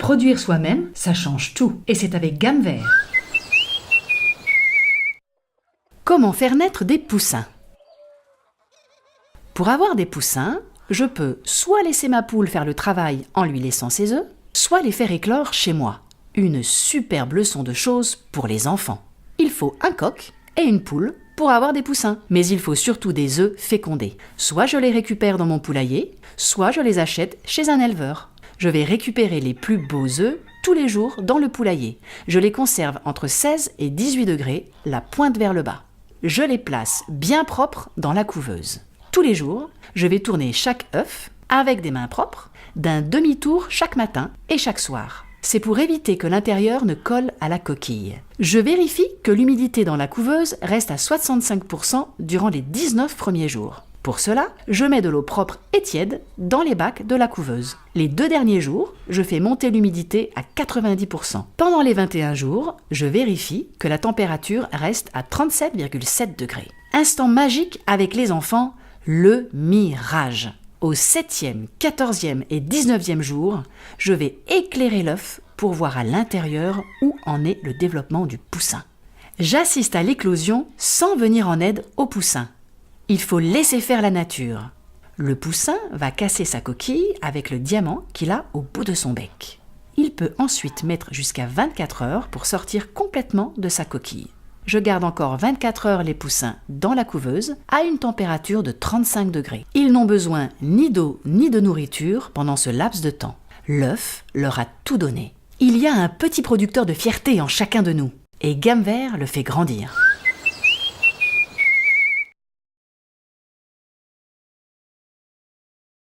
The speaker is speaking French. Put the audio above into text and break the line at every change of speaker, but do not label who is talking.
Produire soi-même, ça change tout. Et c'est avec Gamme Vert. Comment faire naître des poussins? Pour avoir des poussins, je peux soit laisser ma poule faire le travail en lui laissant ses œufs, soit les faire éclore chez moi. Une superbe leçon de choses pour les enfants. Il faut un coq et une poule pour avoir des poussins. Mais il faut surtout des œufs fécondés. Soit je les récupère dans mon poulailler, soit je les achète chez un éleveur. Je vais récupérer les plus beaux œufs tous les jours dans le poulailler. Je les conserve entre 16 et 18 degrés, la pointe vers le bas. Je les place bien propres dans la couveuse. Tous les jours, je vais tourner chaque œuf avec des mains propres d'un demi-tour chaque matin et chaque soir. C'est pour éviter que l'intérieur ne colle à la coquille. Je vérifie que l'humidité dans la couveuse reste à 65% durant les 19 premiers jours. Pour cela, je mets de l'eau propre et tiède dans les bacs de la couveuse. Les 2 derniers jours, je fais monter l'humidité à 90%. Pendant les 21 jours, je vérifie que la température reste à 37,7 degrés. Instant magique avec les enfants, le mirage. Au 7e, 14e et 19e jour, je vais éclairer l'œuf pour voir à l'intérieur où en est le développement du poussin. J'assiste à l'éclosion sans venir en aide au poussin. Il faut laisser faire la nature. Le poussin va casser sa coquille avec le diamant qu'il a au bout de son bec. Il peut ensuite mettre jusqu'à 24 heures pour sortir complètement de sa coquille. Je garde encore 24 heures les poussins dans la couveuse à une température de 35 degrés. Ils n'ont besoin ni d'eau ni de nourriture pendant ce laps de temps. L'œuf leur a tout donné. Il y a un petit producteur de fierté en chacun de nous et Gamme Vert le fait grandir.